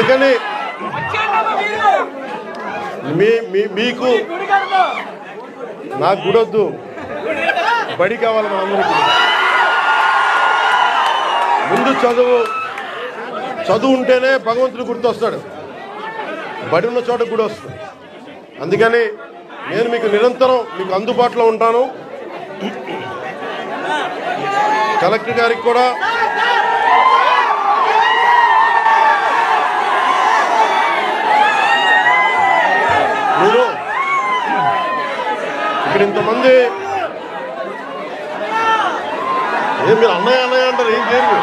అందుకని మీకు నాకు గుడొద్దు, బడి కావాలి మనందరికీ. ముందు చదువు ఉంటేనే భగవంతుడు గుర్తొస్తాడు, బడి ఉన్న చోట గుడి వస్తుంది. అందుకని నేను మీకు నిరంతరం మీకు అందుబాటులో ఉంటాను. కలెక్టర్ గారికి కూడా మీరు ఇక్కడ ఇంతమంది మీరు అన్నయ్య అంటారు, ఏం చేయరు.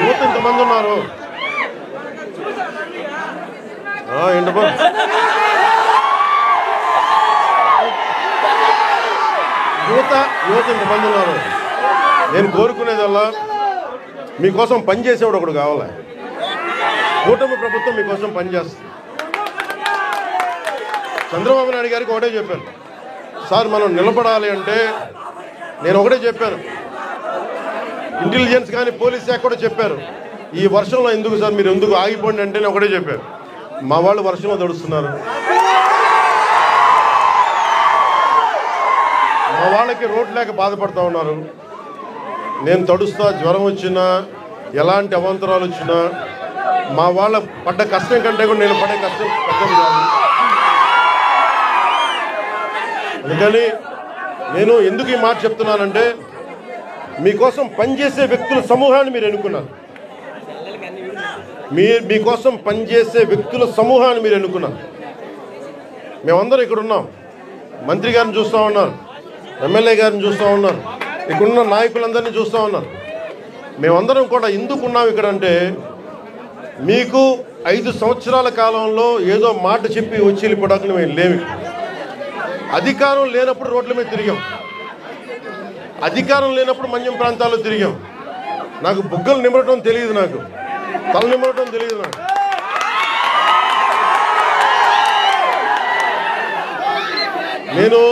యువత ఇంతమంది ఉన్నారు. యువత ఇంతమంది ఉన్నారు. నేను కోరుకునేదల్లా మీకోసం పనిచేసేవాడు ఒకడు కావాలి. కూటమి ప్రభుత్వం మీకోసం పనిచేస్తుంది. చంద్రబాబు నాయుడు గారికి ఒకటే చెప్పాను, సార్ మనం నిలబడాలి అంటే నేను ఒకటే చెప్పాను, ఇంటెలిజెన్స్ కానీ పోలీస్ శాఖ కూడా చెప్పారు, ఈ వర్షంలో ఎందుకు సార్ మీరు ఎందుకు ఆగిపోండి అంటే నేను ఒకటే చెప్పాను. మా వాళ్ళు వర్షంలో తడుస్తున్నారు, మా వాళ్ళకి రోడ్ లేక బాధపడుతూ ఉన్నారు. నేను తడుస్తా, జ్వరం వచ్చినా ఎలాంటి అవాంతరాలు వచ్చినా మా వాళ్ళ పడ్డ కష్టం కంటే కూడా నేను పడే కష్టం పెద్దది కాదు. అందుకని నేను ఎందుకు ఈ మాట చెప్తున్నానంటే మీకోసం పనిచేసే వ్యక్తుల సమూహాన్ని మీరు ఎన్నుకున్నారు. మీకోసం పనిచేసే వ్యక్తుల సమూహాన్ని మీరు ఎన్నుకున్నారు. మేమందరం ఇక్కడ ఉన్నాం. మంత్రి గారిని చూస్తూ ఉన్నారు, ఎమ్మెల్యే గారిని చూస్తూ ఉన్నారు, ఇక్కడున్న నాయకులందరినీ చూస్తూ ఉన్నారు. మేమందరం కూడా ఎందుకు ఉన్నాం ఇక్కడ అంటే మీకు 5 సంవత్సరాల కాలంలో ఏదో మాట చెప్పి వచ్చి వెళ్ళిపోవడానికి మేము లేము. అధికారం లేనప్పుడు రోడ్ల మీద తిరిగాం, అధికారం లేనప్పుడు మన్యం ప్రాంతాల్లో తిరిగాం. నాకు బుగ్గలు నిమ్మటం తెలియదు, నాకు తల నిమ్మటం తెలియదు. నాకు నేను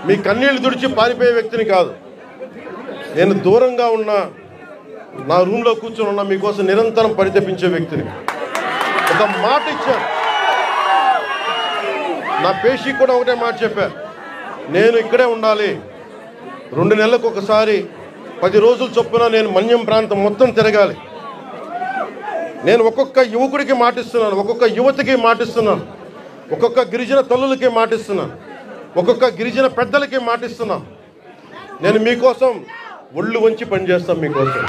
మీ కన్నీళ్లు తుడిచి పారిపోయే వ్యక్తిని కాదు. నేను దూరంగా ఉన్నా, నా రూమ్లో కూర్చొని ఉన్నా, మీకోసం నిరంతరం పరితపించే వ్యక్తిని. ఒక మాట ఇచ్చాను, నా పేషీ కూడా ఒకటే మాట చెప్పాను, నేను ఇక్కడే ఉండాలి, 2 నెలలకు ఒకసారి 10 రోజులు చొప్పున నేను మన్యం ప్రాంతం మొత్తం తిరగాలి. నేను ఒక్కొక్క యువకుడికి మాటిస్తున్నాను, ఒక్కొక్క యువతికి మాటిస్తున్నాను, ఒక్కొక్క గిరిజన తల్లులకి మాటిస్తున్నాను, ఒక్కొక్క గిరిజన పెద్దలకి మాటిస్తున్నాను. నేను మీకోసం ఒళ్ళు వంచి పనిచేస్తాను మీకోసం.